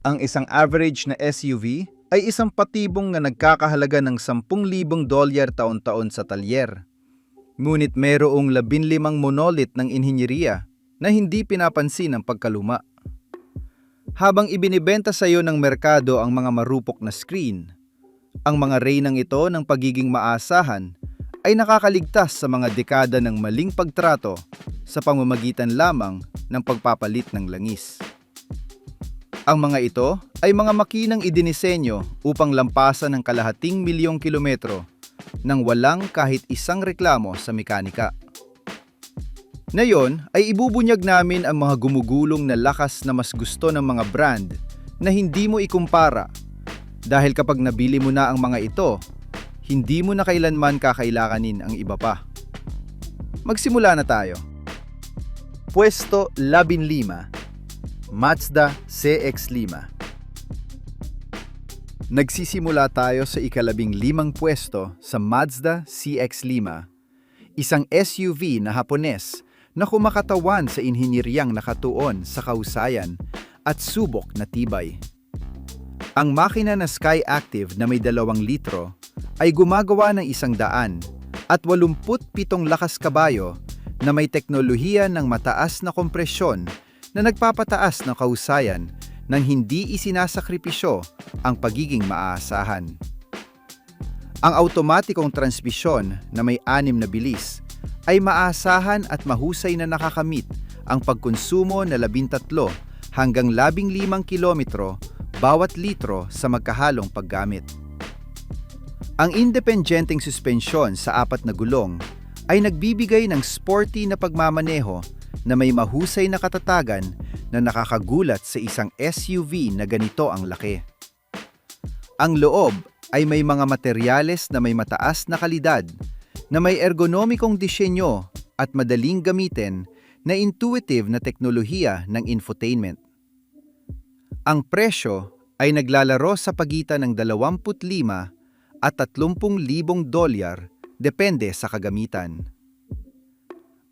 Ang isang average na SUV ay isang patibong na nagkakahalaga ng $10,000 taon-taon sa talyer. Ngunit mayroong 15 monolith ng inhinyeriya na hindi pinapansin ng pagkaluma. Habang ibinibenta sa iyo ng merkado ang mga marupok na screen, ang mga reynang ito ng pagiging maasahan ay nakakaligtas sa mga dekada ng maling pagtrato sa pamamagitan lamang ng pagpapalit ng langis. Ang mga ito ay mga makinang idinisenyo upang lampasan ng kalahating milyong kilometro nang walang kahit isang reklamo sa mekanika. Ngayon ay ibubunyag namin ang mga gumugulong na lakas na mas gusto ng mga brand na hindi mo ikumpara dahil kapag nabili mo na ang mga ito, hindi mo na kailanman kakailanganin ang iba pa. Magsimula na tayo. Pwesto 15. Mazda CX-5. Nagsisimula tayo sa ika-15 pwesto sa Mazda CX-5, isang SUV na Hapones na kumakatawan sa inhinyeriyang nakatuon sa kahusayan at subok na tibay. Ang makina na Skyactiv na may 2 litro ay gumagawa ng 187 lakas kabayo na may teknolohiya ng mataas na kompresyon na nagpapataas ng kahusayan nang hindi isinasakripisyo ang pagiging maaasahan. Ang automatikong transmisyon na may 6 na bilis ay maasahan at mahusay na nakakamit ang pagkonsumo na 13 hanggang 15 kilometro bawat litro sa magkahalong paggamit. Ang independenteng suspensyon sa 4 na gulong ay nagbibigay ng sporty na pagmamaneho na may mahusay na katatagan na nakakagulat sa isang SUV na ganito ang laki. Ang loob ay may mga materyales na may mataas na kalidad, na may ergonomikong disenyo at madaling gamitin na intuitive na teknolohiya ng infotainment. Ang presyo ay naglalaro sa pagitan ng 25 at $30,000 depende sa kagamitan.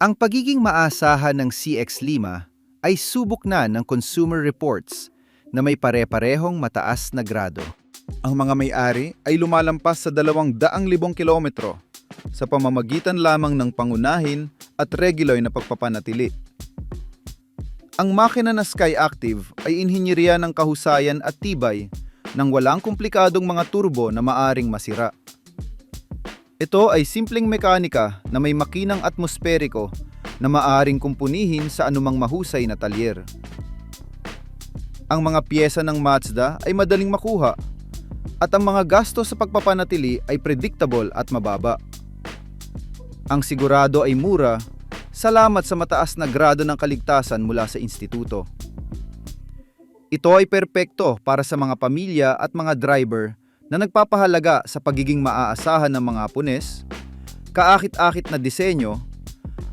Ang pagiging maasahan ng CX-5 ay subok na ng Consumer Reports na may pare-parehong mataas na grado. Ang mga may-ari ay lumalampas sa 200,000 kilometro sa pamamagitan lamang ng pangunahin at regular na pagpapanatili. Ang makina na Skyactiv ay inhinyeriya ng kahusayan at tibay nang walang komplikadong mga turbo na maaring masira. Ito ay simpleng mekanika na may makinang atmosperiko na maaring kumpunihin sa anumang mahusay na talyer. Ang mga piyesa ng Mazda ay madaling makuha at ang mga gasto sa pagpapanatili ay predictable at mababa. Ang sigurado ay mura salamat sa mataas na grado ng kaligtasan mula sa instituto. Ito ay perpekto para sa mga pamilya at mga driver na nagpapahalaga sa pagiging maaasahan ng mga Hapones, kaakit-akit na disenyo,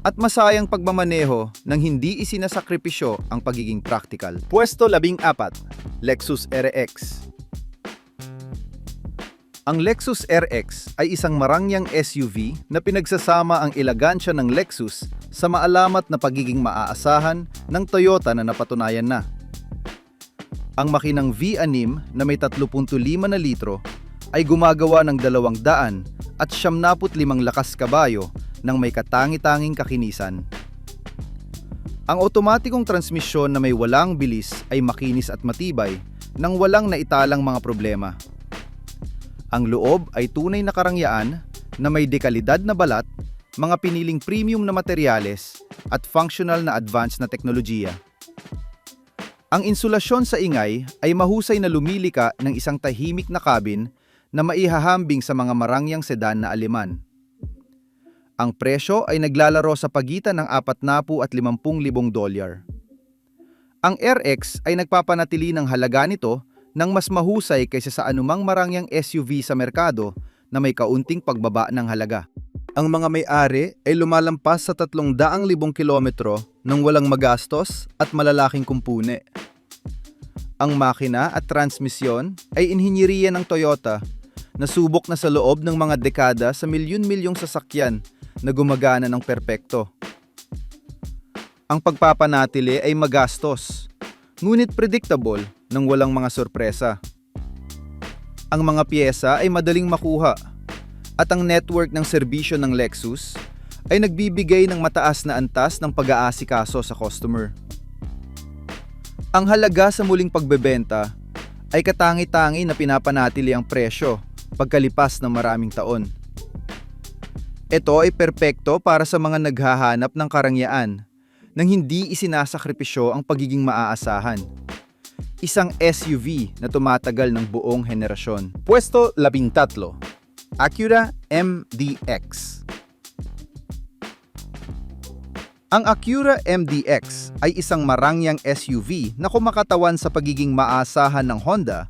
at masayang pagmamaneho nang hindi isinasakripisyo ang pagiging practical. Pwesto 14. Lexus RX. Ang Lexus RX ay isang marangyang SUV na pinagsasama ang elegansya ng Lexus sa maalamat na pagiging maaasahan ng Toyota na napatunayan na. Ang makinang V6 na may 3.5 na litro ay gumagawa ng 200 at 75 lakas kabayo ng may katangi-tanging kakinisan. Ang otomatikong transmisyon na may walang bilis ay makinis at matibay nang walang naitalang mga problema. Ang loob ay tunay na karangyaan na may dekalidad na balat, mga piniling premium na materyales at functional na advanced na teknolohiya. Ang insulasyon sa ingay ay mahusay na lumilika ng isang tahimik na cabin na maihahambing sa mga marangyang sedan na Aleman. Ang presyo ay naglalaro sa pagitan ng $40,000 at $50,000. Ang RX ay nagpapanatili ng halaga nito ng mas mahusay kaysa sa anumang marangyang SUV sa merkado na may kaunting pagbaba ng halaga. Ang mga may-ari ay lumalampas sa 300,000 kilometro nang walang magastos at malalaking kumpune. Ang makina at transmisyon ay inhinyeriya ng Toyota na subok na sa loob ng mga dekada sa milyon-milyong sasakyan na gumagana ng perpekto. Ang pagpapanatili ay magastos, ngunit predictable nang walang mga sorpresa. Ang mga piyesa ay madaling makuha at ang network ng serbisyo ng Lexus ay nagbibigay ng mataas na antas ng pag-aasikaso sa customer. Ang halaga sa muling pagbebenta ay katangi-tangi na pinapanatili ang presyo pagkalipas ng maraming taon. Ito ay perpekto para sa mga naghahanap ng karangyaan nang hindi isinasakripisyo ang pagiging maaasahan. Isang SUV na tumatagal ng buong henerasyon. Pwesto 13. Acura MDX. Ang Acura MDX ay isang marangyang SUV na kumakatawan sa pagiging maaasahan ng Honda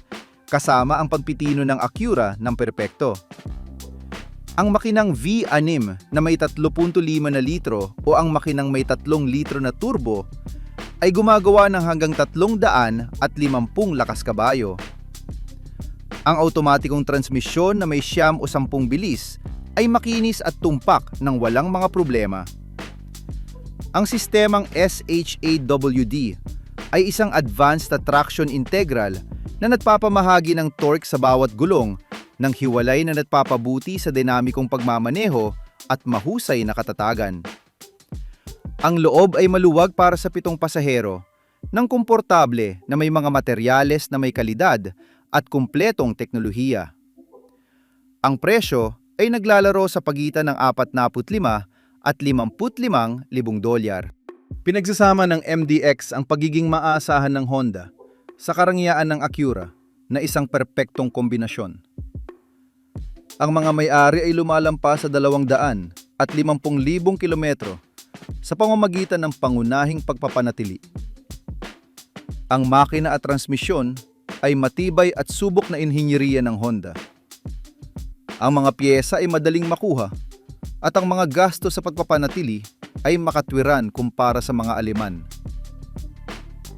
kasama ang pagpipino ng Acura ng perpekto. Ang makinang V6 na may 3.5 na litro o ang makinang may 3 litro na turbo ay gumagawa ng hanggang 350 lakas kabayo. Ang automatikong transmisyon na may 9 o 10 bilis ay makinis at tumpak ng walang mga problema. Ang sistemang SHAWD ay isang advanced traction integral na nagpapamahagi ng torque sa bawat gulong nang hiwalay na nagpapabuti sa dinamikong pagmamaneho at mahusay na katatagan. Ang loob ay maluwag para sa 7 pasahero, nang komportable na may mga materyales na may kalidad at kumpletong teknolohiya. Ang presyo ay naglalaro sa pagitan ng 45 at 55,000 dolyar. Pinagsasama ng MDX ang pagiging maaasahan ng Honda sa karangyaan ng Acura na isang perpektong kombinasyon. Ang mga may-ari ay lumalampas sa 200 at 50,000 kilometro sa pamamagitan ng pangunahing pagpapanatili. Ang makina at transmisyon ay matibay at subok na inhinyeriya ng Honda. Ang mga piyesa ay madaling makuha at ang mga gasto sa pagpapanatili ay makatwiran kumpara sa mga Aleman.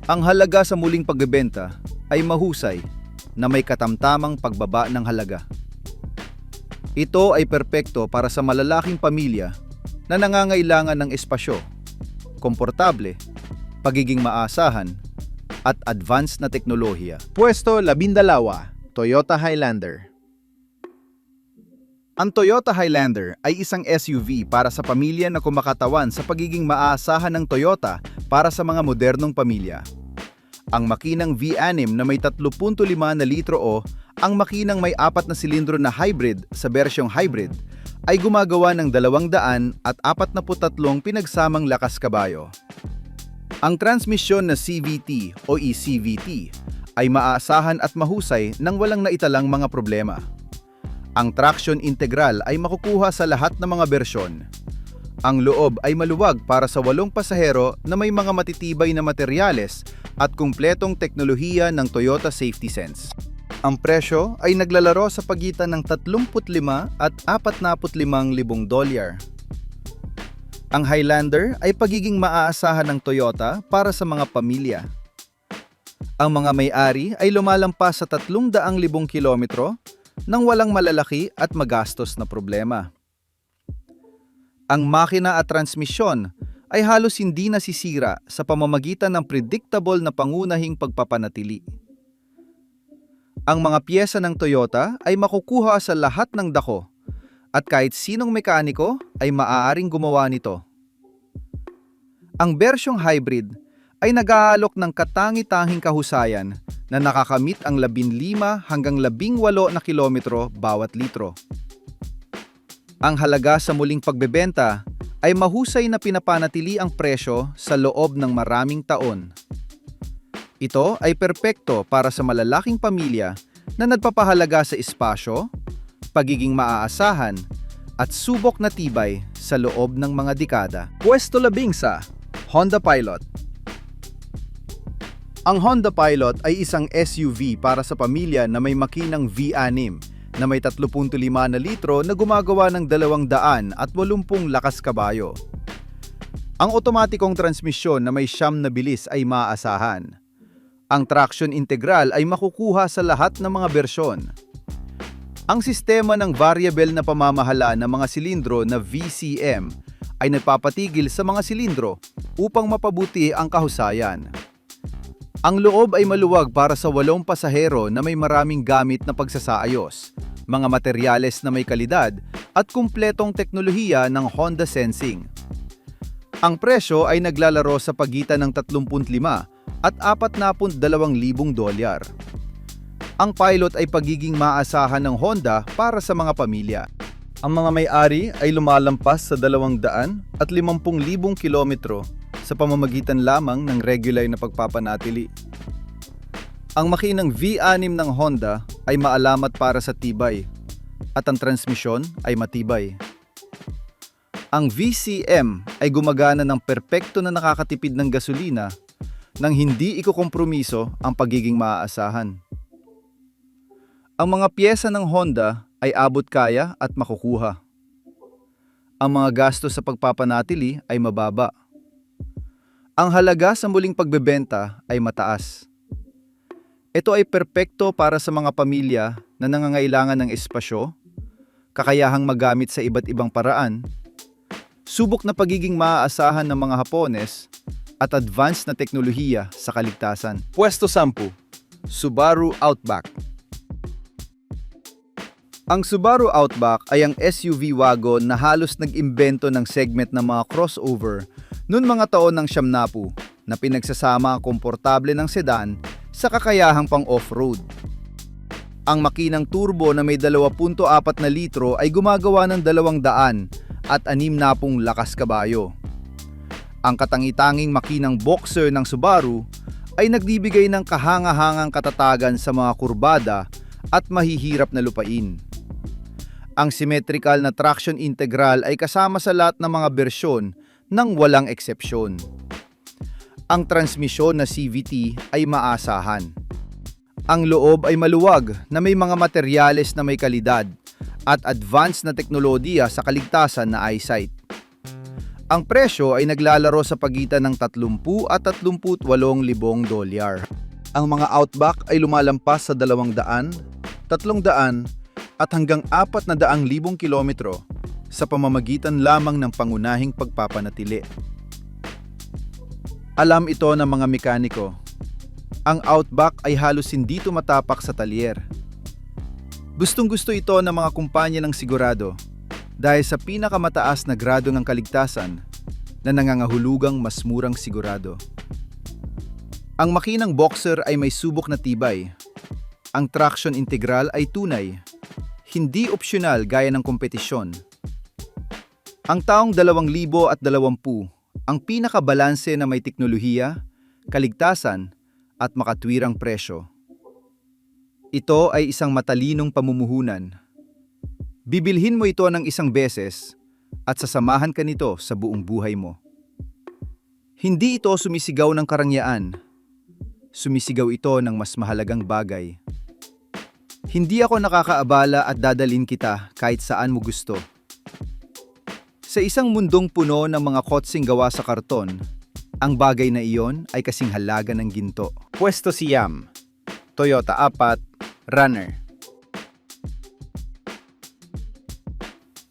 Ang halaga sa muling pagbebenta ay mahusay na may katamtamang pagbaba ng halaga. Ito ay perpekto para sa malalaking pamilya na nangangailangan ng espasyo, komportable, pagiging maasahan, at advanced na teknolohiya. Pwesto 12. Toyota Highlander. Ang Toyota Highlander ay isang SUV para sa pamilya na kumakatawan sa pagiging maaasahan ng Toyota para sa mga modernong pamilya. Ang makinang V6 na may 3.5 na litro o ang makinang may 4 na silindro na hybrid sa bersyong hybrid ay gumagawa ng 243 pinagsamang lakas kabayo. Ang transmisyon na CVT o eCVT ay maaasahan at mahusay nang walang naitalang mga problema. Ang traction integral ay makukuha sa lahat ng mga bersyon. Ang loob ay maluwag para sa 8 pasahero na may mga matitibay na materyales at kumpletong teknolohiya ng Toyota Safety Sense. Ang presyo ay naglalaro sa pagitan ng 35 at 45,000 dolyar. Ang Highlander ay pagiging maaasahan ng Toyota para sa mga pamilya. Ang mga may-ari ay lumalampas sa 300,000 kilometro nang walang malalaki at magastos na problema. Ang makina at transmisyon ay halos hindi nasisira sa pamamagitan ng predictable na pangunahing pagpapanatili. Ang mga piyesa ng Toyota ay makukuha sa lahat ng dako at kahit sinong mekaniko ay maaaring gumawa nito. Ang bersyong hybrid ay nag-aalok ng katangi-tanging kahusayan na nakakamit ang 15 hanggang 18 na kilometro bawat litro. Ang halaga sa muling pagbebenta ay mahusay na pinapanatili ang presyo sa loob ng maraming taon. Ito ay perpekto para sa malalaking pamilya na nagpapahalaga sa espasyo, pagiging maaasahan, at subok na tibay sa loob ng mga dekada. Pwesto 11. Honda Pilot. Ang Honda Pilot ay isang SUV para sa pamilya na may makinang V6 na may 3.5 na litro na gumagawa ng 280 lakas kabayo. Ang otomatikong transmisyon na may 9 na bilis ay maaasahan. Ang traction integral ay makukuha sa lahat ng mga bersyon. Ang sistema ng variable na pamamahala ng mga silindro na VCM ay nagpapatigil sa mga silindro upang mapabuti ang kahusayan. Ang loob ay maluwag para sa 8 pasahero na may maraming gamit na pagsasaayos, mga materyales na may kalidad at kumpletong teknolohiya ng Honda Sensing. Ang presyo ay naglalaro sa pagitan ng 35 at 42,000 dolyar. Ang Pilot ay pagiging maaasahan ng Honda para sa mga pamilya. Ang mga may-ari ay lumalampas sa 250,000 kilometro sa pamamagitan lamang ng regular na pagpapanatili. Ang makinang V6 ng Honda ay maalamat para sa tibay at ang transmisyon ay matibay. Ang VCM ay gumagana ng perpekto na nakakatipid ng gasolina nang hindi ikukompromiso ang pagiging maaasahan. Ang mga piyesa ng Honda ay abot kaya at makukuha. Ang mga gastos sa pagpapanatili ay mababa. Ang halaga sa muling pagbebenta ay mataas. Ito ay perpekto para sa mga pamilya na nangangailangan ng espasyo, kakayahang magamit sa iba't ibang paraan, subok na pagiging maaasahan ng mga Hapones, at advanced na teknolohiya sa kaligtasan. Pwesto 10. Subaru Outback. Ang Subaru Outback ay ang SUV wagon na halos nag-imbento ng segment ng mga crossover noong mga taon ng 70 na pinagsasama ang komportable ng sedan sa kakayahang pang off-road. Ang makinang turbo na may 2.4 na litro ay gumagawa ng 200 at 60 lakas kabayo. Ang katangi-tanging makinang boxer ng Subaru ay nagbibigay ng kahanga-hangang katatagan sa mga kurbada at mahihirap na lupain. Ang symmetrical na traction integral ay kasama sa lahat ng mga bersyon nang walang eksepsyon. Ang transmisyon na CVT ay maasahan. Ang loob ay maluwag na may mga materyales na may kalidad at advanced na teknolohiya sa kaligtasan na eyesight. Ang presyo ay naglalaro sa pagitan ng 30 at 38,000 dolyar. Ang mga Outback ay lumalampas sa 200, 300 at hanggang 400,000 kilometro sa pamamagitan lamang ng pangunahing pagpapanatili. Alam ito ng mga mekaniko. Ang Outback ay halos hindi tumatapak sa talyer. Gustong-gusto ito ng mga kumpanya ng sigurado dahil sa pinakamataas na grado ng kaligtasan na nangangahulugang mas murang sigurado. Ang makinang Boxer ay may subok na tibay. Ang traction integral ay tunay, hindi opsyonal gaya ng kompetisyon. Ang taong 2020, ang pinakabalanse na may teknolohiya, kaligtasan at makatwirang presyo. Ito ay isang matalinong pamumuhunan. Bibilhin mo ito ng isang beses at sasamahan ka nito sa buong buhay mo. Hindi ito sumisigaw ng karangyaan. Sumisigaw ito ng mas mahalagang bagay. Hindi ako nakakaabala at dadalhin kita kahit saan mo gusto. Sa isang mundong puno ng mga kotseng gawa sa karton, ang bagay na iyon ay kasing halaga ng ginto. Pwesto siyam. Toyota 4 Runner.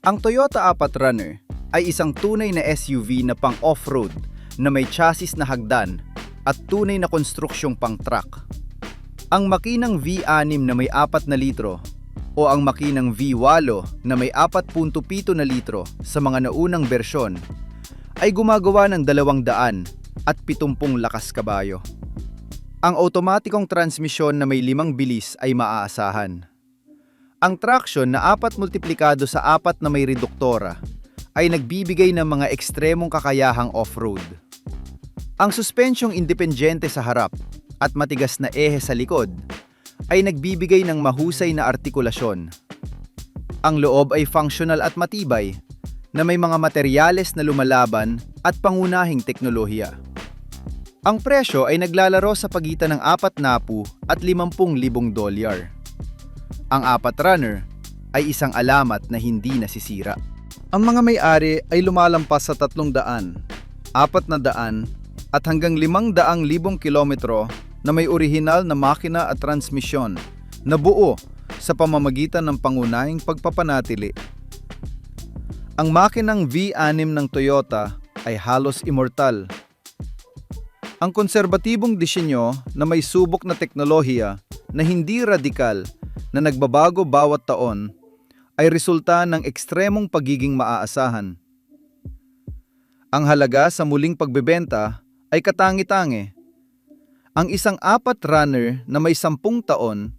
Ang Toyota 4 Runner ay isang tunay na SUV na pang off-road na may chassis na hagdan at tunay na konstruksyong pang truck. Ang makinang V6 na may 4 na litro o ang makinang V8 na may 4.7 na litro sa mga naunang bersyon ay gumagawa ng 200 at 70 lakas kabayo. Ang otomatikong transmisyon na may 5 bilis ay maaasahan. Ang traction na 4 multiplikado sa 4 na may reduktora ay nagbibigay ng mga ekstremong kakayahang off-road. Ang suspensyong independyente sa harap at matigas na ehe sa likod ay nagbibigay ng mahusay na artikulasyon. Ang loob ay functional at matibay na may mga materyales na lumalaban at pangunahing teknolohiya. Ang presyo ay naglalaro sa pagitan ng 40,000 at 50,000 dolyar. Ang 4 Runner ay isang alamat na hindi nasisira. Ang mga may-ari ay lumalampas sa 300, 400 at hanggang 500,000 kilometro na may orihinal na makina at transmisyon na buo sa pamamagitan ng pangunahing pagpapanatili. Ang makinang V6 ng Toyota ay halos immortal. Ang konserbatibong disenyo na may subok na teknolohiya na hindi radikal na nagbabago bawat taon ay resulta ng ekstremong pagiging maaasahan. Ang halaga sa muling pagbebenta ay katangi-tangi. Ang isang 4-runner na may 10 taon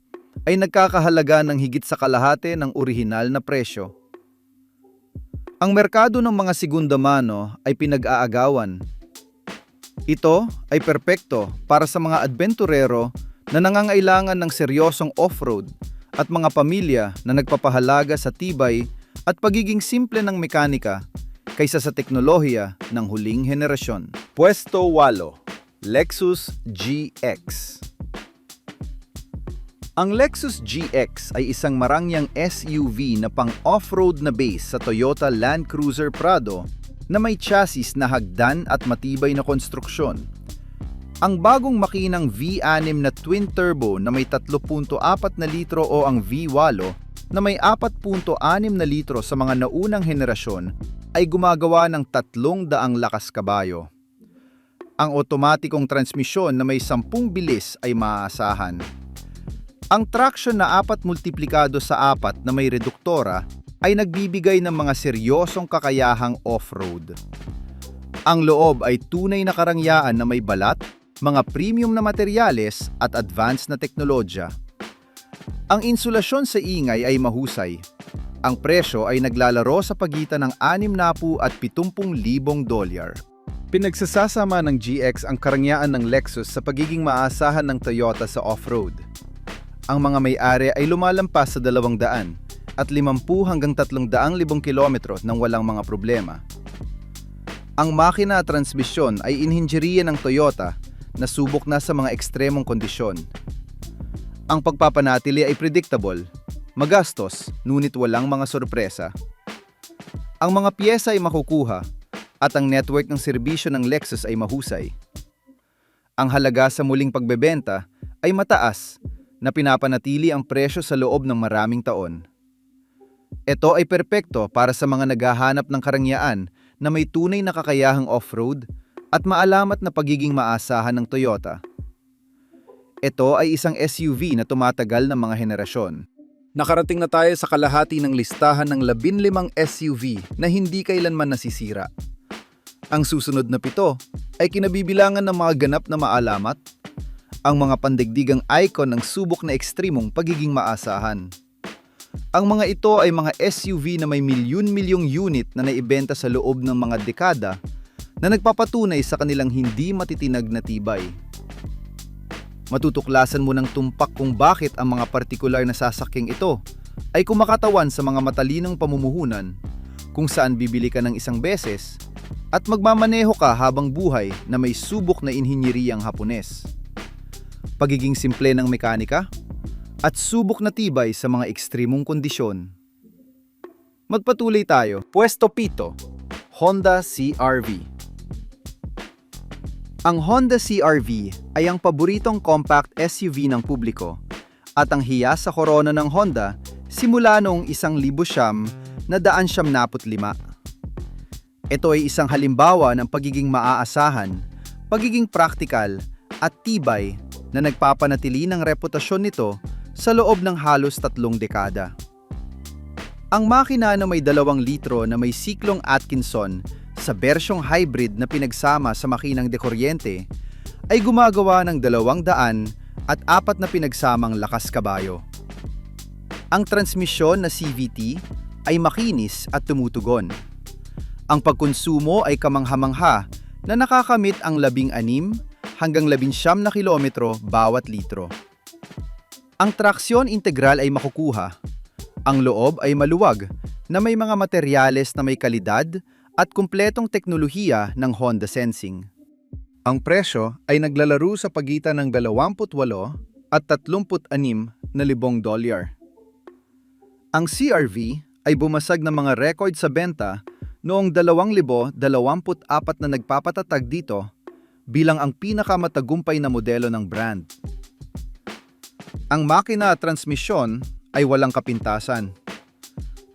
ay nagkakahalaga ng higit sa kalahati ng orihinal na presyo. Ang merkado ng mga segunda mano ay pinag-aagawan. Ito ay perpekto para sa mga adventurero na nangangailangan ng seryosong off-road at mga pamilya na nagpapahalaga sa tibay at pagiging simple ng mekanika kaysa sa teknolohiya ng huling henerasyon. Pwesto 8. Lexus GX. Ang Lexus GX ay isang marangyang SUV na pang-off-road na base sa Toyota Land Cruiser Prado na may chassis na hagdan at matibay na konstruksyon. Ang bagong makinang V6 na twin-turbo na may 3.4 na litro o ang V8 na may 4.6 na litro sa mga naunang henerasyon ay gumagawa ng 300 lakas kabayo. Ang otomatikong transmisyon na may 10 bilis ay maaasahan. Ang traction na 4 multiplikado sa 4 na may reduktora ay nagbibigay ng mga seryosong kakayahang off-road. Ang loob ay tunay na karangyaan na may balat, mga premium na materyales at advanced na teknolohiya. Ang insulasyon sa ingay ay mahusay. Ang presyo ay naglalaro sa pagitan ng $60,000 at $70,000. Pinagsasama ng GX ang karangyaan ng Lexus sa pagiging maasahan ng Toyota sa off-road. Ang mga may-ari ay lumalampas sa 200 at 50 hanggang 300,000 kilometro nang walang mga problema. Ang makina at transmisyon ay inhinjeriya ng Toyota na subok na sa mga ekstremong kondisyon. Ang pagpapanatili ay predictable, magastos, ngunit walang mga sorpresa. Ang mga piyesa ay makukuha at ang network ng serbisyo ng Lexus ay mahusay. Ang halaga sa muling pagbebenta ay mataas na pinapanatili ang presyo sa loob ng maraming taon. Ito ay perpekto para sa mga naghahanap ng karangyaan na may tunay na kakayahang off-road at maalamat na pagiging maasahan ng Toyota. Ito ay isang SUV na tumatagal ng mga henerasyon. Nakarating na tayo sa kalahati ng listahan ng 15 SUV na hindi kailanman nasisira. Ang susunod na 7 ay kinabibilangan ng mga ganap na maalamat, ang mga pandigdigang icon ng subok na ekstremong pagiging maasahan. Ang mga ito ay mga SUV na may milyon-milyong unit na naibenta sa loob ng mga dekada na nagpapatunay sa kanilang hindi matitinag na tibay. Matutuklasan mo ng tumpak kung bakit ang mga partikular na sasakyang ito ay kumakatawan sa mga matalinong pamumuhunan, kung saan bibili ka ng isang beses at magmamaneho ka habang buhay na may subok na inhinyeriyang Hapones. Pagiging simple ng mekanika at subok na tibay sa mga ekstremong kondisyon. Magpatuloy tayo. Pwesto 7. Honda CR-V. Ang Honda CR-V ay ang paboritong compact SUV ng publiko at ang hiya sa korona ng Honda simula noong 1995. Ito ay isang halimbawa ng pagiging maaasahan, pagiging praktikal at tibay na nagpapanatili ng reputasyon nito sa loob ng halos 3 dekada. Ang makina na may 2 litro na may siklong Atkinson sa bersyong hybrid na pinagsama sa makinang dekuryente ay gumagawa ng 200 at 4 na pinagsamang lakas kabayo. Ang transmisyon na CVT ay makinis at tumutugon. Ang pagkonsumo ay kamangha-mangha na nakakamit ang 16 hanggang 19 na kilometro bawat litro. Ang traksyon integral ay makukuha. Ang loob ay maluwag na may mga materyales na may kalidad at kumpletong teknolohiya ng Honda Sensing. Ang presyo ay naglalaro sa pagitan ng $28,000 at $36,000. Ang CR-V ay bumasag ng mga record sa benta noong 2024 na nagpapatatag dito bilang ang pinakamatagumpay na modelo ng brand. Ang makina at transmisyon ay walang kapintasan.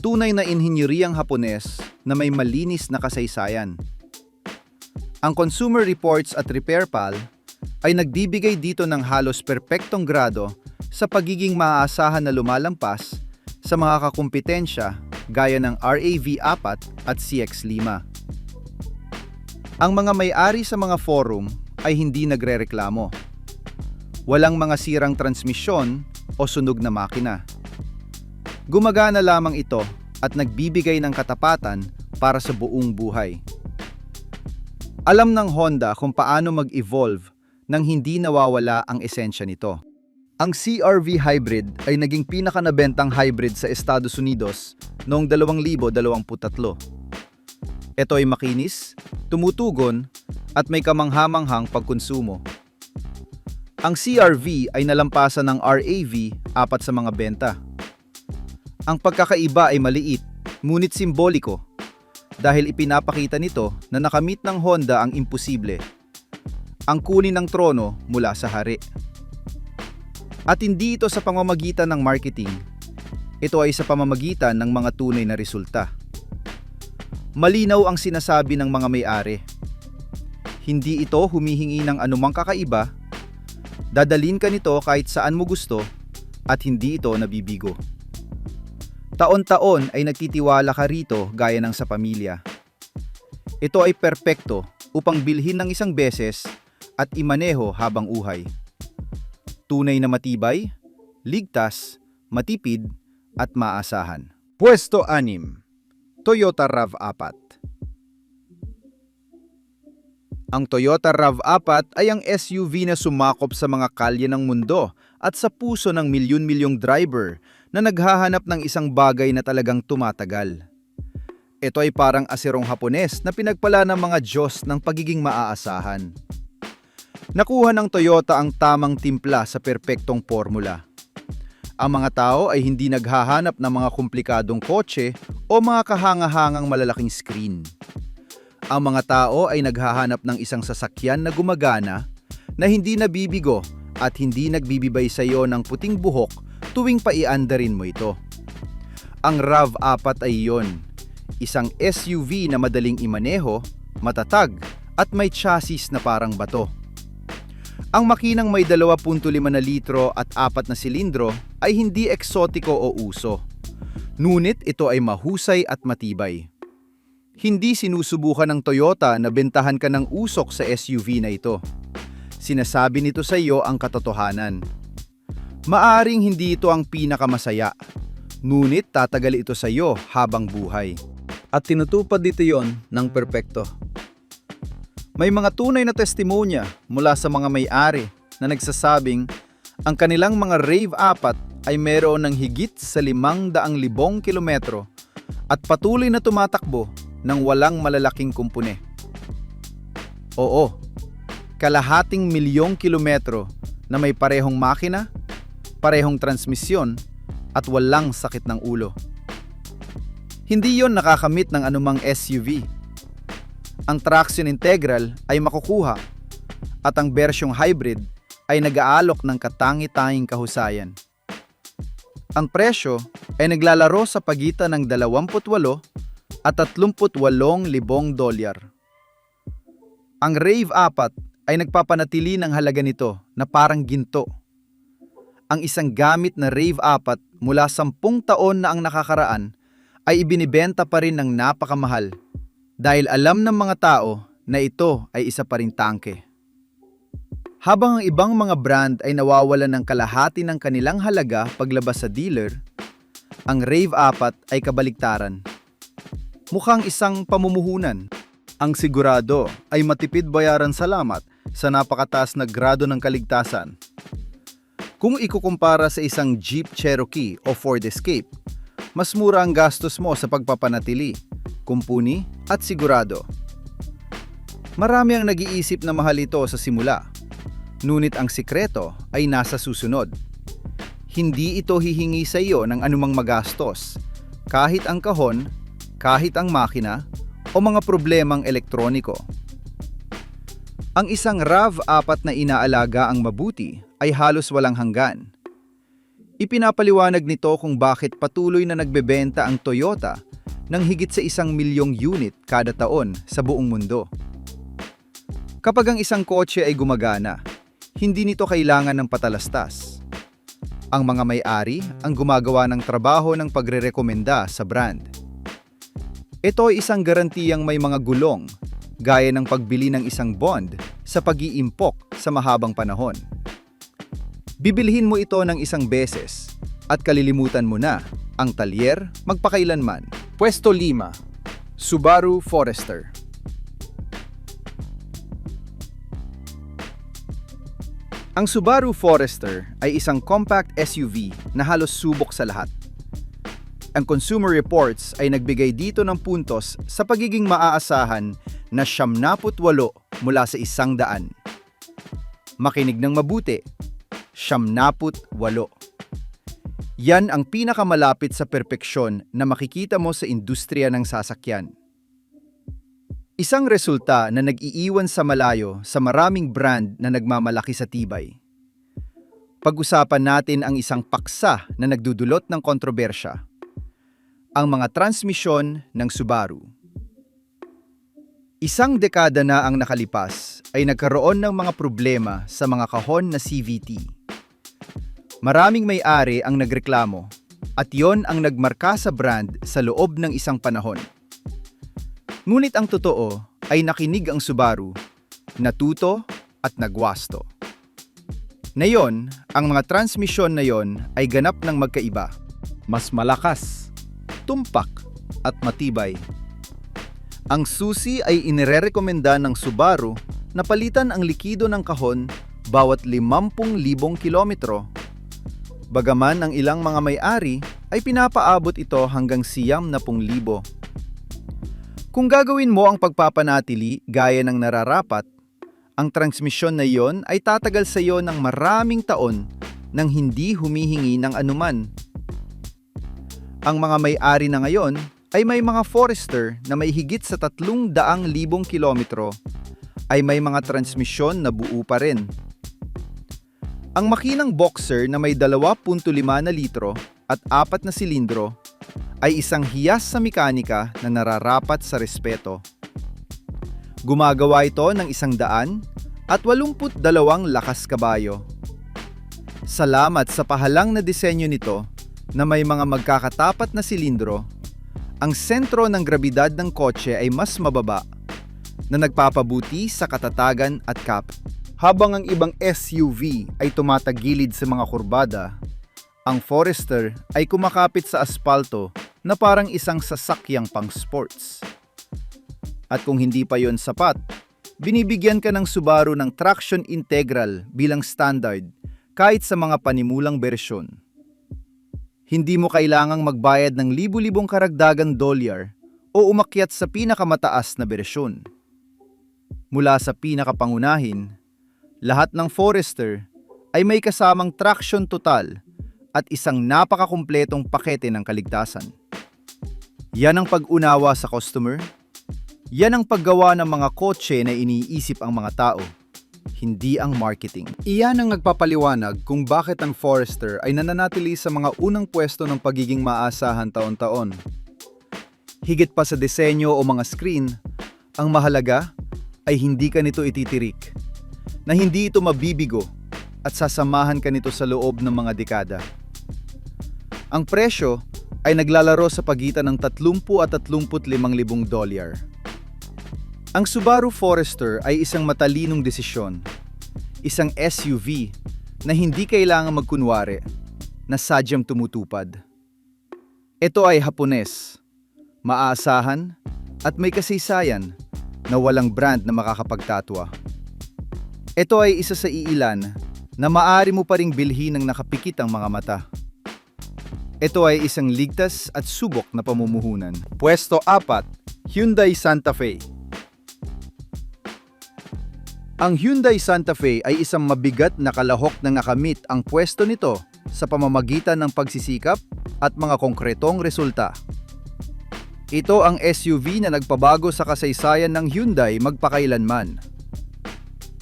Tunay na inhinyeriyang Hapones na may malinis na kasaysayan. Ang Consumer Reports at RepairPal ay nagbibigay dito ng halos perpektong grado sa pagiging maaasahan na lumalampas sa mga kakumpetensya gaya ng RAV4 at CX5. Ang mga may-ari sa mga forum ay hindi nagrereklamo. Walang mga sirang transmisyon o sunog na makina. Gumagana lamang ito at nagbibigay ng katapatan para sa buong buhay. Alam ng Honda kung paano mag-evolve nang hindi nawawala ang esensya nito. Ang CR-V Hybrid ay naging pinakanabentang hybrid sa Estados Unidos noong 2023. Ito ay makinis, tumutugon, at may kamanghamanghang pagkonsumo. Ang CR-V ay nalampasan ng RAV4 sa mga benta. Ang pagkakaiba ay maliit, ngunit simboliko, dahil ipinapakita nito na nakamit ng Honda ang imposible, ang kunin ng trono mula sa hari. At hindi ito sa pamamagitan ng marketing, ito ay sa pamamagitan ng mga tunay na resulta. Malinaw ang sinasabi ng mga may-ari. Hindi ito humihingi ng anumang kakaiba, dadalhin ka nito kahit saan mo gusto, at hindi ito nabibigo. Taon-taon ay nagtitiwala ka rito gaya ng sa pamilya. Ito ay perpekto upang bilhin ng isang beses at imaneho habang uhay. Tunay na matibay, ligtas, matipid, at maasahan. Pwesto 6. Toyota RAV4. Ang Toyota RAV4 ay ang SUV na sumakop sa mga kalye ng mundo at sa puso ng milyon-milyong driver na naghahanap ng isang bagay na talagang tumatagal. Ito ay parang aserong Hapones na pinagpala ng mga Diyos ng pagiging maaasahan. Nakuha ng Toyota ang tamang timpla sa perpektong formula. Ang mga tao ay hindi naghahanap ng mga komplikadong kotse o mga kahanga-hangang malalaking screen. Ang mga tao ay naghahanap ng isang sasakyan na gumagana, na hindi nabibigo at hindi nagbibibay sa iyo ng puting buhok tuwing paiandarin mo ito. Ang RAV4 ay iyon, isang SUV na madaling imaneho, matatag, at may chassis na parang bato. Ang makinang may 2.5 na litro at 4 na silindro ay hindi eksotiko o uso. Ngunit ito ay mahusay at matibay. Hindi sinusubukan ng Toyota na bentahan ka ng usok sa SUV na ito. Sinasabi nito sa iyo ang katotohanan. Maaring hindi ito ang pinakamasaya, ngunit tatagal ito sa iyo habang buhay. At tinutupad dito yon ng perpekto. May mga tunay na testimonya mula sa mga may-ari na nagsasabing ang kanilang mga RAV4 ay mayroon ng higit sa 500,000 kilometro at patuloy na tumatakbo ng walang malalaking kumpune. Oo, kalahating milyong kilometro na may parehong makina, parehong transmisyon at walang sakit ng ulo. Hindi yon nakakamit ng anumang SUV. Ang traction integral ay makukuha at ang bersyong hybrid ay nag-aalok ng katangi-tanging kahusayan. Ang presyo ay naglalaro sa pagitan ng 28 at 38,000 dolyar. Ang RAV4 ay nagpapanatili ng halaga nito na parang ginto. Ang isang gamit na RAV4 mula 10 taon na ang nakakaraan ay ibinibenta pa rin ng napakamahal dahil alam ng mga tao na ito ay isa pa ring tangke. Habang ang ibang mga brand ay nawawalan ng kalahati ng kanilang halaga paglabas sa dealer, ang RAV4 ay kabaliktaran. Mukhang isang pamumuhunan. Ang sigurado ay matipid bayaran salamat sa napakataas na grado ng kaligtasan. Kung ikukumpara sa isang Jeep Cherokee o Ford Escape, mas mura ang gastos mo sa pagpapanatili, kumpuni at sigurado. Marami ang nag-iisip na mahal ito sa simula, ngunit ang sikreto ay nasa susunod. Hindi ito hihingi sa iyo ng anumang magastos, kahit ang kahon, kahit ang makina, o mga problemang elektroniko. Ang isang RAV4 na inaalaga ang mabuti ay halos walang hanggan. Ipinapaliwanag nito kung bakit patuloy na nagbebenta ang Toyota ng higit sa 1 milyong unit kada taon sa buong mundo. Kapag ang isang kotse ay gumagana, Hindi nito kailangan ng patalastas. Ang mga may-ari ang gumagawa ng trabaho ng pagrerekomenda sa brand. Ito ay isang garantiyang may mga gulong, gaya ng pagbili ng isang bond sa pag-iimpok sa mahabang panahon. Bibilhin mo ito ng isang beses at kalilimutan mo na ang talyer magpakailanman. Pwesto 5. Subaru Forester. Ang Subaru Forester ay isang compact SUV na halos subok sa lahat. Ang Consumer Reports ay nagbigay dito ng puntos sa pagiging maaasahan na 78 mula sa 100. Makinig ng mabuti, 78. Yan ang pinakamalapit sa perpeksyon na makikita mo sa industriya ng sasakyan. Isang resulta na nag-iiwan sa malayo sa maraming brand na nagmamalaki sa tibay. Pag-usapan natin ang isang paksa na nagdudulot ng kontrobersya. Ang mga transmisyon ng Subaru. Isang dekada na ang nakalipas ay nagkaroon ng mga problema sa mga kahon na CVT. Maraming may-ari ang nagreklamo at yon ang nagmarka sa brand sa loob ng isang panahon. Ngunit ang totoo ay nakinig ang Subaru, natuto at nagwasto. Ngayon, ang mga transmisyon na yon ay ganap ng magkaiba. Mas malakas, tumpak at matibay. Ang susi ay inirerekomenda ng Subaru na palitan ang likido ng kahon bawat 50,000 kilometro. Bagaman ang ilang mga may-ari ay pinapaabot ito hanggang 90,000. Kung gagawin mo ang pagpapanatili gaya ng nararapat, ang transmisyon na iyon ay tatagal sa iyo ng maraming taon nang hindi humihingi ng anuman. Ang mga may-ari na ngayon ay may mga Forester na may higit sa 300,000 kilometro ay may mga transmisyon na buo pa rin. Ang makinang Boxer na may 2.5 na litro at 4 na silindro ay isang hiyas sa mekanika na nararapat sa respeto. Gumagawa ito ng 182 lakas kabayo. Salamat sa pahalang na disenyo nito na may mga magkakatapat na silindro, ang sentro ng grabidad ng kotse ay mas mababa na nagpapabuti sa katatagan at habang ang ibang SUV ay tumatagilid sa mga kurbada, ang Forester ay kumakapit sa aspalto na parang isang sasakyang pang-sports. At kung hindi pa yon sapat, binibigyan ka ng Subaru ng traction integral bilang standard kahit sa mga panimulang bersyon. Hindi mo kailangang magbayad ng libu-libong karagdagang dolyar o umakyat sa pinakamataas na bersyon. Mula sa pinakapangunahin, lahat ng Forester ay may kasamang traction total at isang napakakumpletong pakete ng kaligtasan. Yan ang pag-unawa sa customer. Yan ang paggawa ng mga kotse na iniisip ang mga tao, hindi ang marketing. Iyan ang nagpapaliwanag kung bakit ang Forester ay nananatili sa mga unang pwesto ng pagiging maasahan taon-taon. Higit pa sa disenyo o mga screen, ang mahalaga ay hindi ka nito ititirik, na hindi ito mabibigo at sasamahan ka nito sa loob ng mga dekada. Ang presyo ay naglalaro sa pagitan ng 30 at 35,000 dolyar. Ang Subaru Forester ay isang matalinong desisyon, isang SUV na hindi kailangan magkunwari, na sadyang tumutupad. Ito ay Hapones, maaasahan at may kasaysayan na walang brand na makakapagtatwa. Ito ay isa sa iilan na maaari mo pa ring bilhin ng nakapikit ang mga mata. Ito ay isang ligtas at subok na pamumuhunan. Pwesto 4. Hyundai Santa Fe. Ang Hyundai Santa Fe ay isang mabigat na kalahok na nakamit ang pwesto nito sa pamamagitan ng pagsisikap at mga konkretong resulta. Ito ang SUV na nagpabago sa kasaysayan ng Hyundai magpakailanman.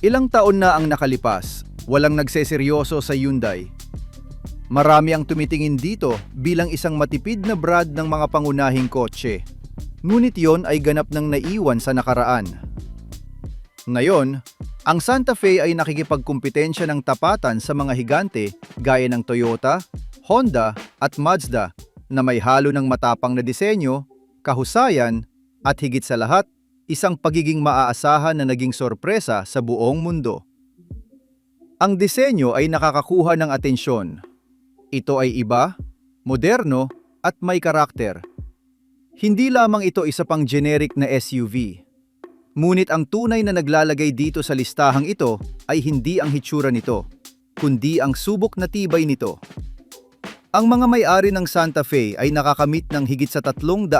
Ilang taon na ang nakalipas, walang nagseseryoso sa Hyundai. Marami ang tumitingin dito bilang isang matipid na brand ng mga pangunahing kotse. Ngunit yon ay ganap ng naiwan sa nakaraan. Ngayon, ang Santa Fe ay nakikipagkumpetensya ng tapatan sa mga higante gaya ng Toyota, Honda at Mazda na may halo ng matapang na disenyo, kahusayan at higit sa lahat, isang pagiging maaasahan na naging sorpresa sa buong mundo. Ang disenyo ay nakakakuha ng atensyon. Ito ay iba, moderno at may karakter. Hindi lamang ito isa pang generic na SUV. Ngunit ang tunay na naglalagay dito sa listahang ito ay hindi ang hitsura nito, kundi ang subok na tibay nito. Ang mga may-ari ng Santa Fe ay nakakamit ng higit sa 300,000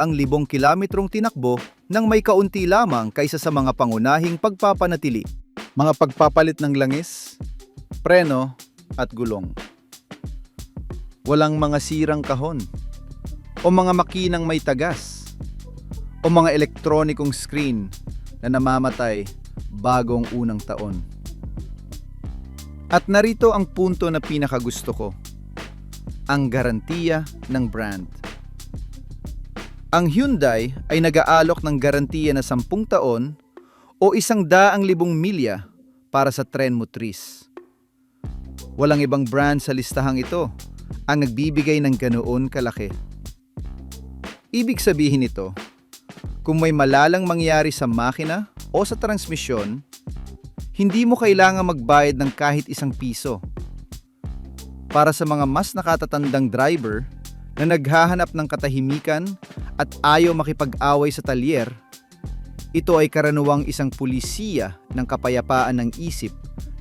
kilometrong tinakbo nang may kaunti lamang kaysa sa mga pangunahing pagpapanatili. Mga pagpapalit ng langis, preno at gulong. Walang mga sirang kahon, o mga makinang may tagas, o mga elektronikong screen na namamatay bagong unang taon. At narito ang punto na pinakagusto ko, ang garantiya ng brand. Ang Hyundai ay nag-aalok ng garantiya na 10 taon o 100,000 milya para sa tren motriz. Walang ibang brand sa listahang ito ang nagbibigay ng ganoon kalaki. Ibig sabihin nito, kung may malalang mangyari sa makina o sa transmisyon, hindi mo kailangang magbayad ng kahit ₱1. Para sa mga mas nakatatandang driver na naghahanap ng katahimikan at ayaw makipag-away sa talyer, ito ay karaniwang isang pulisiya ng kapayapaan ng isip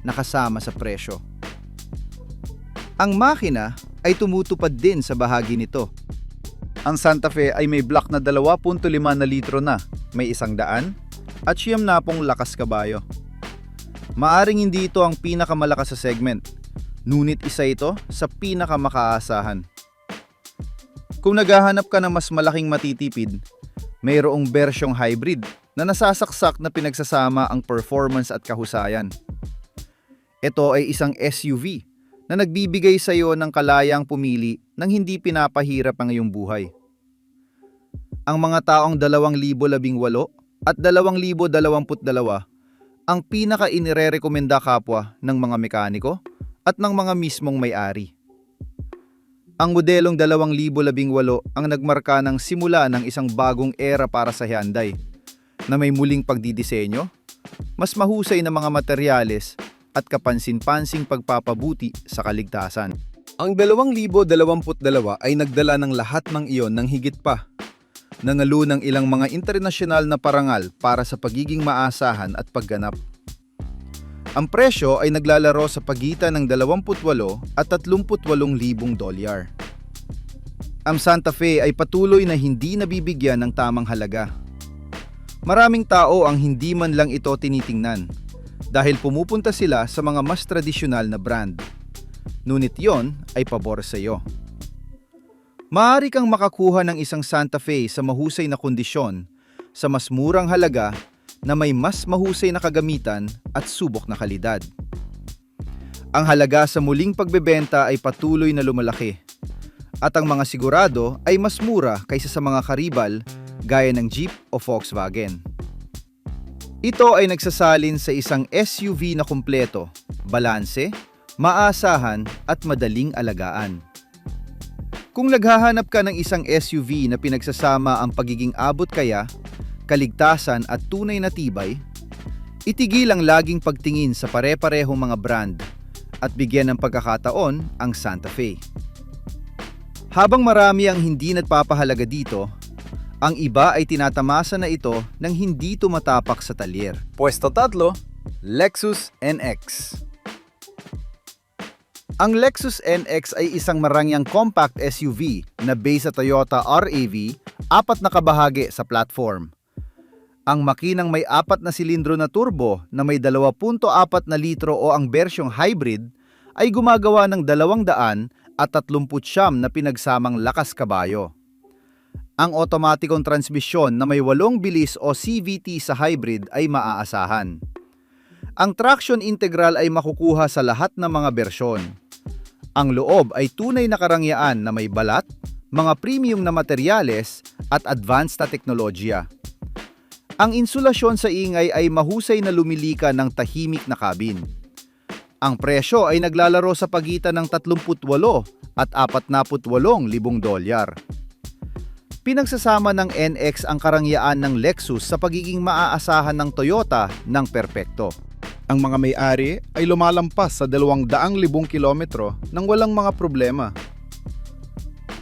na kasama sa presyo. Ang makina ay tumutupad din sa bahagi nito. Ang Santa Fe ay may block na 2.5 na litro na, may 100 at 90 lakas kabayo. Maaring hindi ito ang pinakamalakas sa segment, ngunit isa ito sa pinakamakaasahan. Kung naghahanap ka ng mas malaking matitipid, mayroong bersyong hybrid na nasasaksak na pinagsasama ang performance at kahusayan. Ito ay isang SUV na nagbibigay sa iyo ng kalayang pumili nang hindi pinapahirap ang iyong buhay. Ang mga taong 2018 at 2022 ang pinaka-inirekomenda kapwa ng mga mekaniko at ng mga mismong may-ari. Ang modelong 2018 ang nagmarka ng simula ng isang bagong era para sa Hyundai na may muling pagdidisenyo, mas mahusay na mga materyales at kapansin-pansing pagpapabuti sa kaligtasan. Ang 2022 ay nagdala ng lahat ng iyon ng higit pa. Nangalo ng ilang mga internasyonal na parangal para sa pagiging maasahan at pagganap. Ang presyo ay naglalaro sa pagitan ng 28 at $38,000. Ang Santa Fe ay patuloy na hindi nabibigyan ng tamang halaga. Maraming tao ang hindi man lang ito tinitingnan dahil pumupunta sila sa mga mas tradisyonal na brand. Ngunit yon ay pabor sa iyo. Maaari kang makakuha ng isang Santa Fe sa mahusay na kondisyon sa mas murang halaga na may mas mahusay na kagamitan at subok na kalidad. Ang halaga sa muling pagbebenta ay patuloy na lumalaki at ang mga sigurado ay mas mura kaysa sa mga karibal gaya ng Jeep o Volkswagen. Ito ay nagsasalin sa isang SUV na kumpleto, balanse, maasahan at madaling alagaan. Kung naghahanap ka ng isang SUV na pinagsasama ang pagiging abot kaya, kaligtasan at tunay na tibay, itigil ang laging pagtingin sa pare-parehong mga brand at bigyan ng pagkakataon ang Santa Fe. Habang marami ang hindi nagpapahalaga dito, ang iba ay tinatamasa na ito ng hindi tumatapak sa talyer. Pwesto 3, Lexus NX. Ang Lexus NX ay isang marangyang compact SUV na base sa Toyota RAV, 4 na kabahagi sa platform. Ang makinang may 4 na silindro na turbo na may 2.4 na litro o ang bersyong hybrid ay gumagawa ng 239 na pinagsamang lakas kabayo. Ang otomatikong transmisyon na may 8 bilis o CVT sa hybrid ay maaasahan. Ang traction integral ay makukuha sa lahat ng mga bersyon. Ang loob ay tunay na karangyaan na may balat, mga premium na materyales at advanced na teknolohiya. Ang insulasyon sa ingay ay mahusay na lumilika ng tahimik na cabin. Ang presyo ay naglalaro sa pagitan ng 38 at 48,000 dolyar. Pinagsasama ng NX ang karangyaan ng Lexus sa pagiging maaasahan ng Toyota ng perpekto. Ang mga may-ari ay lumalampas sa 200,000 kilometro nang walang mga problema.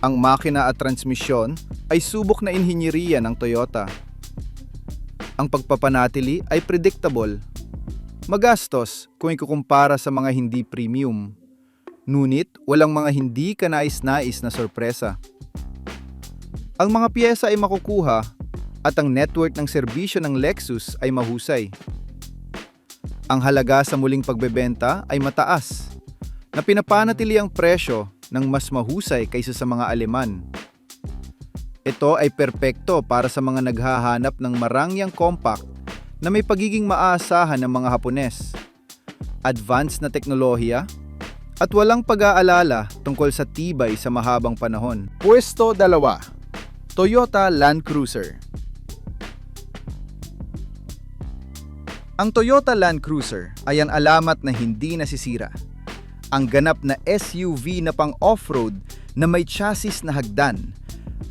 Ang makina at transmisyon ay subok na inhinyeriya ng Toyota. Ang pagpapanatili ay predictable. Magastos kung ikukumpara sa mga hindi premium. Ngunit walang mga hindi kanais-nais na sorpresa. Ang mga piyesa ay makukuha at ang network ng serbisyo ng Lexus ay mahusay. Ang halaga sa muling pagbebenta ay mataas, na pinapanatili ang presyo ng mas mahusay kaysa sa mga Aleman. Ito ay perpekto para sa mga naghahanap ng marangyang compact na may pagiging maaasahan ng mga Hapones, advanced na teknolohiya, at walang pag-aalala tungkol sa tibay sa mahabang panahon. Pwesto 2. Toyota Land Cruiser. Ang Toyota Land Cruiser ay ang alamat na hindi nasisira. Ang ganap na SUV na pang-off-road na may chassis na hagdan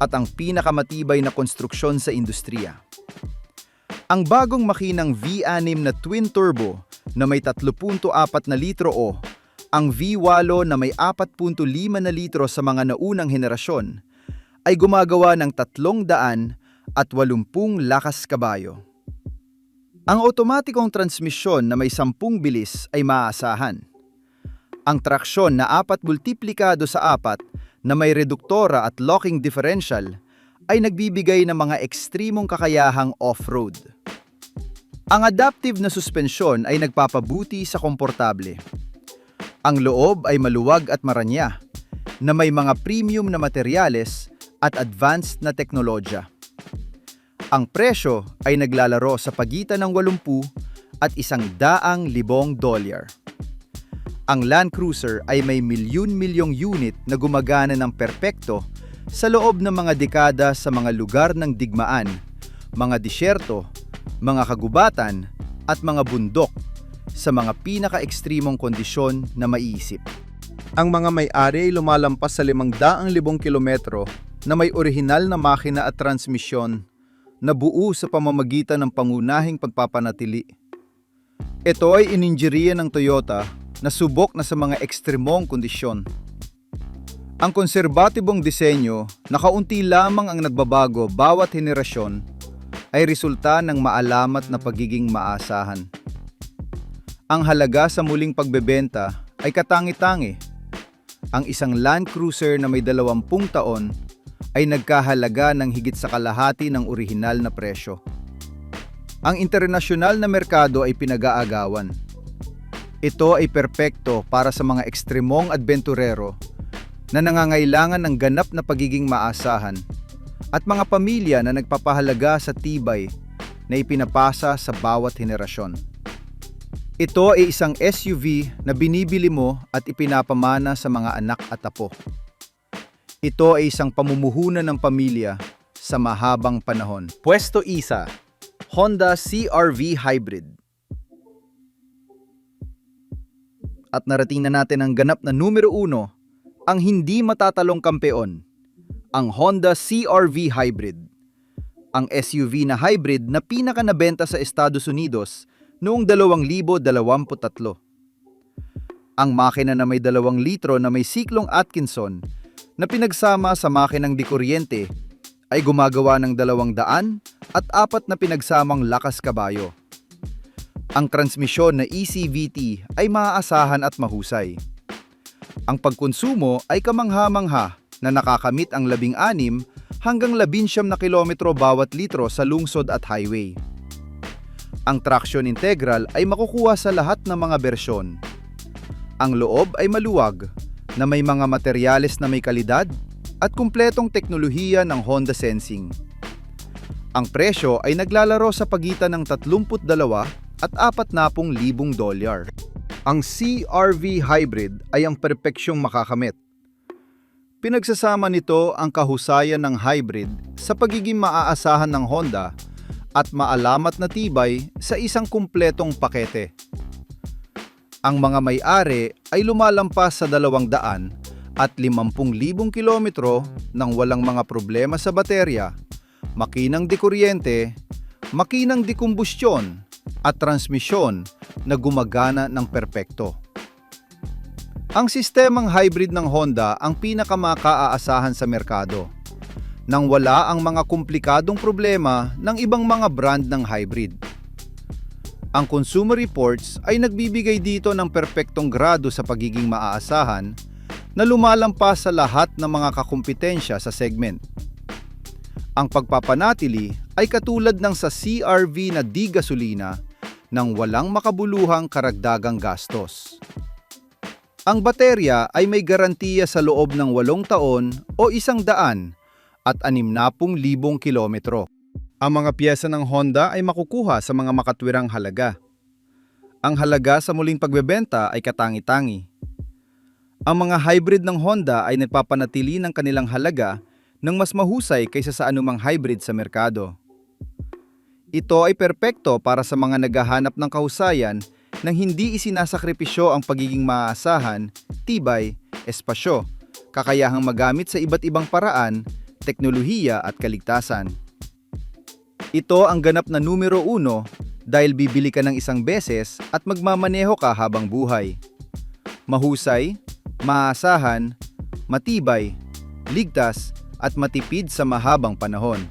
at ang pinakamatibay na konstruksyon sa industriya. Ang bagong makinang V6 na twin-turbo na may 3.4 na litro o ang V8 na may 4.5 na litro sa mga naunang henerasyon ay gumagawa ng 380 lakas kabayo. Ang otomatikong transmisyon na may 10 bilis ay maaasahan. Ang traksyon na 4 multiplikado sa 4 na may reduktora at locking differential ay nagbibigay ng mga ekstremong kakayahang off-road. Ang adaptive na suspensyon ay nagpapabuti sa komportable. Ang loob ay maluwag at maranya, na may mga premium na materyales at advanced na teknolohiya. Ang presyo ay naglalaro sa pagitan ng 80 at 100,000 dolyar. Ang Land Cruiser ay may milyon-milyong unit na gumagana ng perpekto sa loob ng mga dekada sa mga lugar ng digmaan, mga disyerto, mga kagubatan at mga bundok sa mga pinaka-ekstremong kondisyon na maiisip. Ang mga may-ari ay lumalampas sa 500,000 kilometro na may orihinal na makina at transmisyon na buo sa pamamagitan ng pangunahing pagpapanatili. Ito ay ininjeriya ng Toyota na subok na sa mga ekstremong kondisyon. Ang konserbatibong disenyo na kaunti lamang ang nagbabago bawat henerasyon ay resulta ng maalamat na pagiging maasahan. Ang halaga sa muling pagbebenta ay katangi-tangi. Ang isang Land Cruiser na may 20 taon ay nagkahalaga ng higit sa kalahati ng orihinal na presyo. Ang internasyonal na merkado ay pinag-aagawan. Ito ay perpekto para sa mga ekstremong adbenturero na nangangailangan ng ganap na pagiging maasahan at mga pamilya na nagpapahalaga sa tibay na ipinapasa sa bawat henerasyon. Ito ay isang SUV na binibili mo at ipinapamana sa mga anak at apo. Ito ay isang pamumuhunan ng pamilya sa mahabang panahon. Pwesto 1. Honda CR-V Hybrid. At narating na natin ang ganap na numero 1, ang hindi matatalong kampeon, ang Honda CR-V Hybrid. Ang SUV na hybrid na pinakanabenta sa Estados Unidos noong 2023. Ang makina na may 2 litro na may siklong Atkinson na pinagsama sa makinang di kuryente ay gumagawa ng 200 at 4 na pinagsamang lakas kabayo. Ang transmisyon na ECVT ay maaasahan at mahusay. Ang pagkonsumo ay kamangha-mangha na nakakamit ang 16 hanggang 19 na kilometro bawat litro sa lungsod at highway. Ang traction integral ay makukuha sa lahat ng mga bersyon. Ang loob ay maluwag na may mga materyales na may kalidad at kumpletong teknolohiya ng Honda Sensing. Ang presyo ay naglalaro sa pagitan ng 32 at 40,000 dolyar. Ang CR-V Hybrid ay ang perpeksyong makakamit. Pinagsasama nito ang kahusayan ng hybrid sa pagiging maaasahan ng Honda at maalamat na tibay sa isang kumpletong pakete. Ang mga may-ari ay lumalampas sa 200 at 50,000 kilometro nang walang mga problema sa baterya, makinang dikuryente, makinang dikumbustyon at transmisyon na gumagana ng perpekto. Ang sistemang hybrid ng Honda ang pinakamakaasahan sa merkado, nang wala ang mga komplikadong problema ng ibang mga brand ng hybrid. Ang Consumer Reports ay nagbibigay dito ng perpektong grado sa pagiging maaasahan na lumalampas sa lahat ng mga kakumpetensya sa segment. Ang pagpapanatili ay katulad ng sa CR-V na di gasolina nang walang makabuluhang karagdagang gastos. Ang baterya ay may garantiya sa loob ng 8 taon o 100 at 60,000 kilometro. Ang mga piyesa ng Honda ay makukuha sa mga makatwirang halaga. Ang halaga sa muling pagbebenta ay katangi-tangi. Ang mga hybrid ng Honda ay nagpapanatili ng kanilang halaga ng mas mahusay kaysa sa anumang hybrid sa merkado. Ito ay perpekto para sa mga naghahanap ng kahusayan nang hindi isinasakripisyo ang pagiging maaasahan, tibay, espasyo, kakayahang magamit sa iba't ibang paraan, teknolohiya at kaligtasan. Ito ang ganap na numero 1 dahil bibili ka ng isang beses at magmamaneho ka habang buhay. Mahusay, maaasahan, matibay, ligtas at matipid sa mahabang panahon.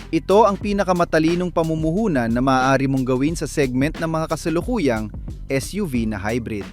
Ito ang pinakamatalinong pamumuhunan na maaari mong gawin sa segment ng mga kasalukuyang SUV na hybrid.